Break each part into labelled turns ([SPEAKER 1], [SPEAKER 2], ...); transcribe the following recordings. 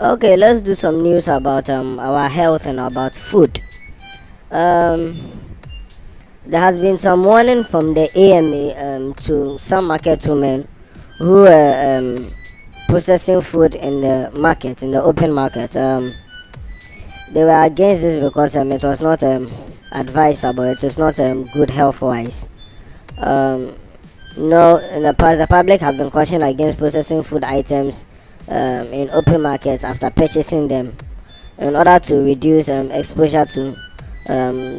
[SPEAKER 1] Okay, let's do some news about our health and about food. Um, there has been some warning from the AMA to some market women who are processing food in the market, in the open market. They were against this because it was not advisable. It was not good health wise. Um, no, in the past, the public have been cautioned against processing food items in open markets after purchasing them in order to reduce exposure to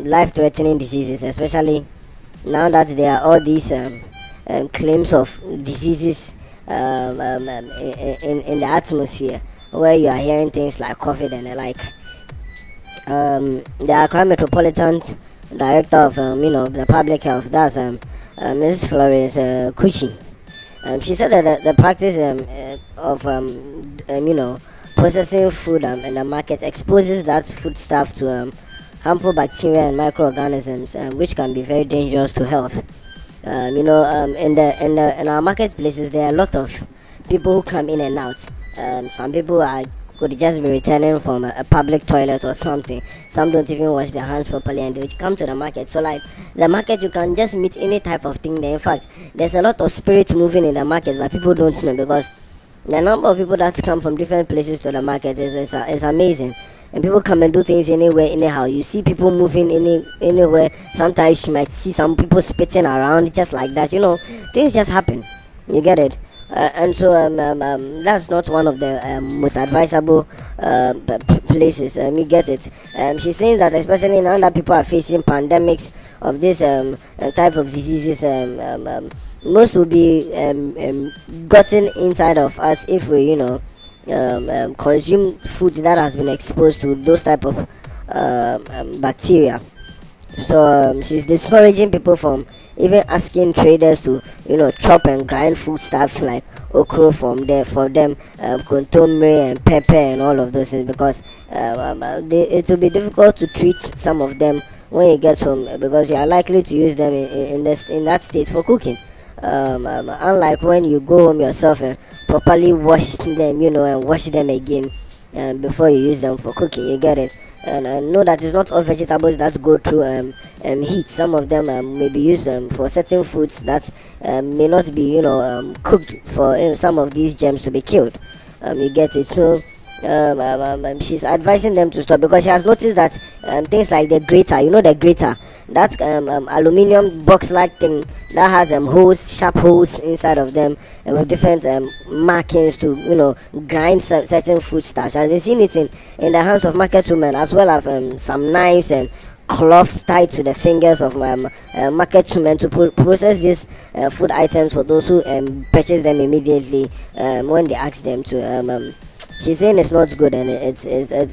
[SPEAKER 1] life-threatening diseases, especially now that there are all these claims of diseases in the atmosphere, where you are hearing things like COVID and the like. The Accra Metropolitan Director of the Public Health, that's Mrs. Florence Kuchi. She said that the practice of processing food in the market exposes that foodstuff to harmful bacteria and microorganisms, which can be very dangerous to health. In our marketplaces, there are a lot of people who come in and out. Some people are could just be returning from a public toilet or something. Some don't even wash their hands properly and they come to the market. So, like the market, you can just meet any type of thing there. In fact, there's a lot of spirit moving in the market, but people don't know because the number of people that come from different places to the market is amazing. And people come and do things anywhere, anyhow. You see people moving anywhere. Sometimes you might see some people spitting around just like that. Things just happen. You get it? And so that's not one of the most advisable places. You get it? She's saying that especially now that people are facing pandemics of this type of diseases, most will be gotten inside of us if we, consume food that has been exposed to those type of bacteria. So she's discouraging people from even asking traders to chop and grind food stuff like okra from there for them, kontomire and pepper and all of those things, because it will be difficult to treat some of them when you get home, because you are likely to use them in that state for cooking. Unlike when you go home yourself and properly wash them, and wash them again before you use them for cooking. You get it? And I know that it's not all vegetables that go through heat. Some of them may be used for certain foods that may not be, cooked for some of these germs to be killed. You get it? So she's advising them to stop because she has noticed that things like the grater, the grater, that aluminium box like thing that has holes, sharp holes inside of them, and with different markings to grind certain foodstuffs. I've been seeing it in the hands of market women, as well as some knives and cloths tied to the fingers of market women to process these food items for those who purchase them immediately when they ask them to. She's saying it's not good, and it's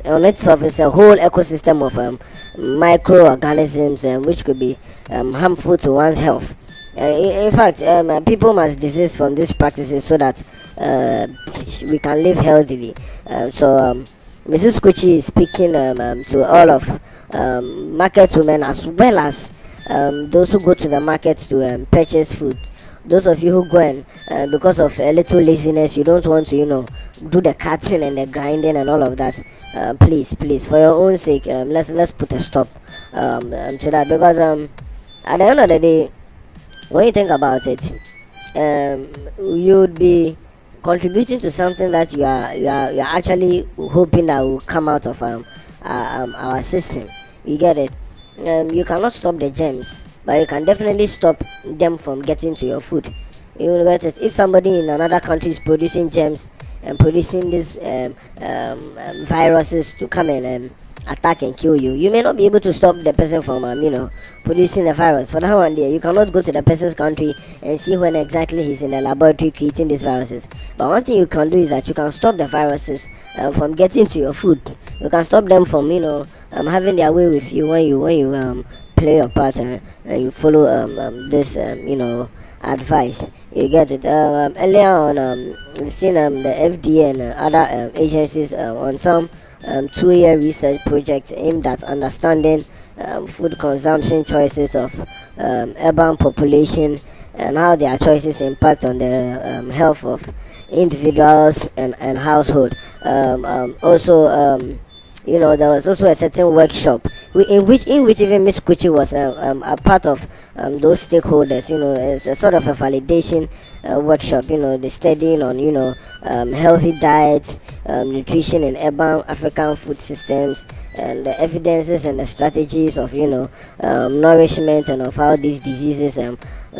[SPEAKER 1] on its surface a whole ecosystem of microorganisms which could be harmful to one's health. In fact, people must desist from these practices so that we can live healthily. Mrs. Kuchi is speaking to all of market women, as well as those who go to the market to purchase food. Those of you who go and because of a little laziness, you don't want to do the cutting and the grinding and all of that. Please, for your own sake, let's put a stop to that, because at the end of the day, when you think about it, you'd be contributing to something that you are actually hoping that will come out of our system. You get it? You cannot stop the germs, but you can definitely stop them from getting to your food. You get it? If somebody in another country is producing germs and producing these viruses to come and attack and kill you, you may not be able to stop the person from producing the virus. For that one day, you cannot go to the person's country and see when exactly he's in the laboratory creating these viruses. But one thing you can do is that you can stop the viruses from getting to your food. You can stop them from having their way with you when you play your part and you follow this advice. You get it? Earlier on, we've seen the FDA and other agencies on some 2-year research project aimed at understanding food consumption choices of urban population and how their choices impact on the health of individuals and household. Also, there was also a certain workshop in which even Miss Kuchi was a part of those stakeholders. It's a sort of a validation workshop. The studying on healthy diets, nutrition in urban African food systems, and the evidences and the strategies of nourishment and of how these diseases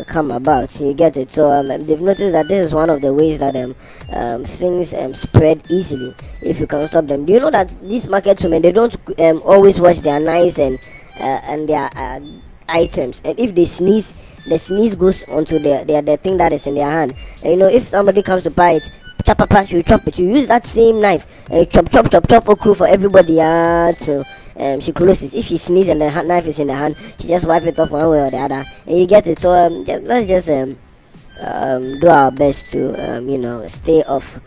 [SPEAKER 1] come about. So you get it. So they've noticed that this is one of the ways that things spread easily if you can stop them. Do you know that these market women, they don't always wash their knives and their items, and if they sneeze, the sneeze goes onto the thing that is in their hand. And if somebody comes to buy it, chop papa, you chop it, you use that same knife and chop chop chop chop okru for everybody. So she closes. If she sneezes and the knife is in the hand, she just wipe it off one way or the other, and you get it. So let's just do our best to stay off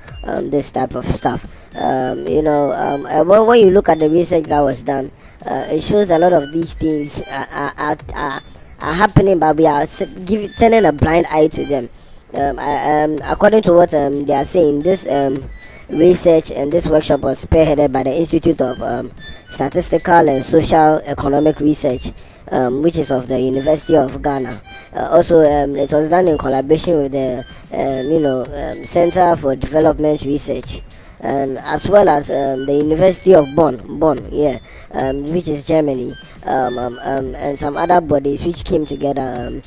[SPEAKER 1] this type of stuff. When you look at the research that was done, it shows a lot of these things are happening, but we are turning a blind eye to them. According to what they are saying, this research and this workshop was spearheaded by the Institute of Statistical and Social Economic Research, which is of the University of Ghana. Also, it was done in collaboration with the Center for Development Research, and as well as the University of Bonn, yeah, which is Germany, and some other bodies which came together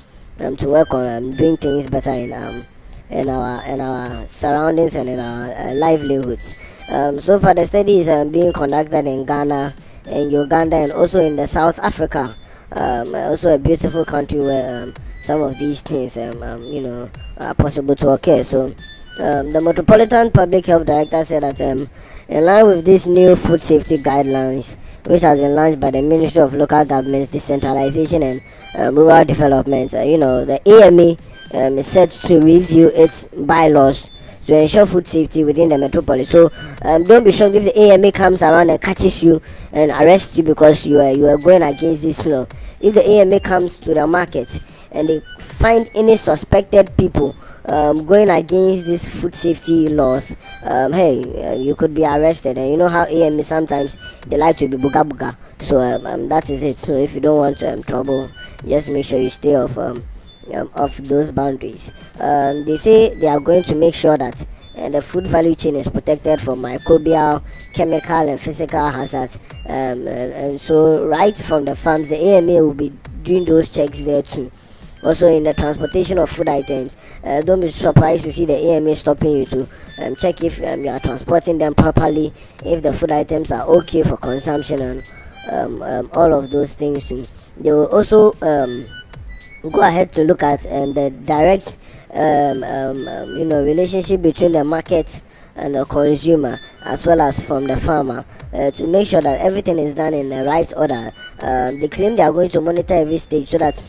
[SPEAKER 1] to work on doing things better in our surroundings and in our livelihoods. So far, the study is being conducted in Ghana, in Uganda, and also in the South Africa. Also a beautiful country where some of these things are possible to occur. So the Metropolitan Public Health Director said that in line with these new food safety guidelines, which has been launched by the Ministry of Local Government, Decentralization and Rural Development, the AMA is set to review its bylaws to ensure food safety within the metropolis. So don't be shocked if the AMA comes around and catches you and arrests you because you are going against this law. If the AMA comes to the market and they find any suspected people going against these food safety laws, you could be arrested. And you know how AMA sometimes they like to be buga buga. So that is it. So if you don't want trouble, just make sure you stay off those boundaries. They say they are going to make sure that the food value chain is protected from microbial, chemical, and physical hazards. And so, right from the farms, the AMA will be doing those checks there too. Also, in the transportation of food items, don't be surprised to see the AMA stopping you to check if you are transporting them properly, if the food items are okay for consumption, and all of those things too. They will also go ahead to look at the direct relationship between the market and the consumer, as well as from the farmer, to make sure that everything is done in the right order. They claim they are going to monitor every stage so that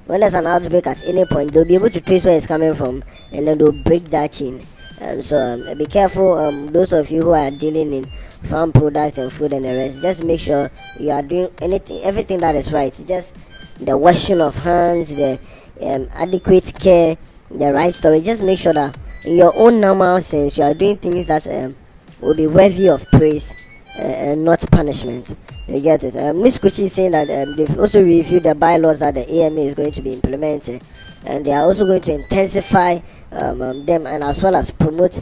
[SPEAKER 1] when there's an outbreak at any point, they'll be able to trace where it's coming from, and then they'll break that chain. So be careful, those of you who are dealing in farm products and food and the rest. Just make sure you are doing everything that is right. Just the washing of hands, the adequate care, the right storage. Just make sure that in your own normal sense you are doing things that will be worthy of praise and not punishment. You get it? Miss Kuchi is saying that they've also reviewed the bylaws that the AMA is going to be implementing, and they are also going to intensify them, and as well as promote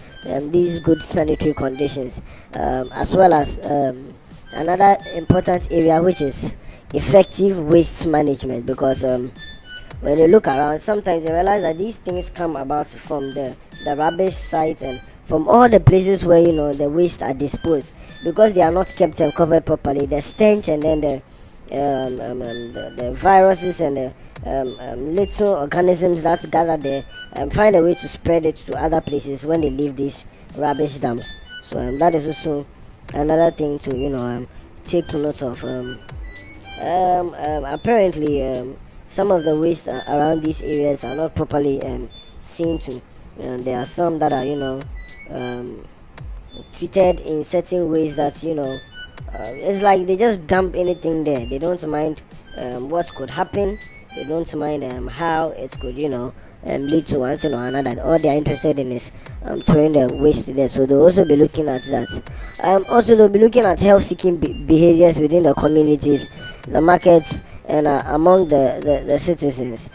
[SPEAKER 1] these good sanitary conditions, as well as another important area, which is effective waste management. Because when you look around, sometimes you realize that these things come about from the rubbish sites and from all the places where the waste are disposed, because they are not kept and covered properly. The stench, and then the viruses and the little organisms that gather there find a way to spread it to other places when they leave these rubbish dumps. So that is also another thing to take note of. Apparently, some of the waste around these areas are not properly seen to. There are some that are treated in certain ways that it's like they just dump anything there. They don't mind what could happen. They don't mind how it could lead to one thing or another. All they are interested in is throwing the waste there. So they'll also be looking at that. Also they'll be looking at health-seeking behaviors within the communities, the markets, and among the citizens.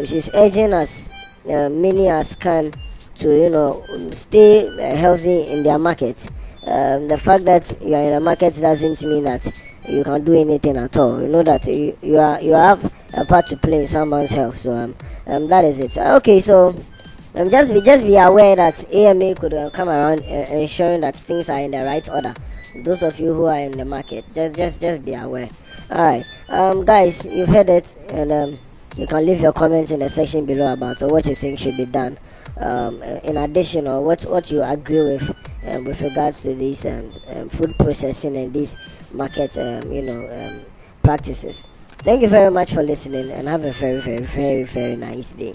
[SPEAKER 1] She's urging us, many as can, to stay healthy in their markets. The fact that you are in a market doesn't mean that you can do anything at all. You know that you have a part to play in someone's health. So that is it. Okay, so just be aware that AMA could come around ensuring that things are in the right order. Those of you who are in the market, just be aware. All right, guys, you've heard it, and you can leave your comments in the section below about what you think should be done. In addition, or what you agree with regards to these food processing and these market practices. Thank you very much for listening, and have a very, very, very, very nice day.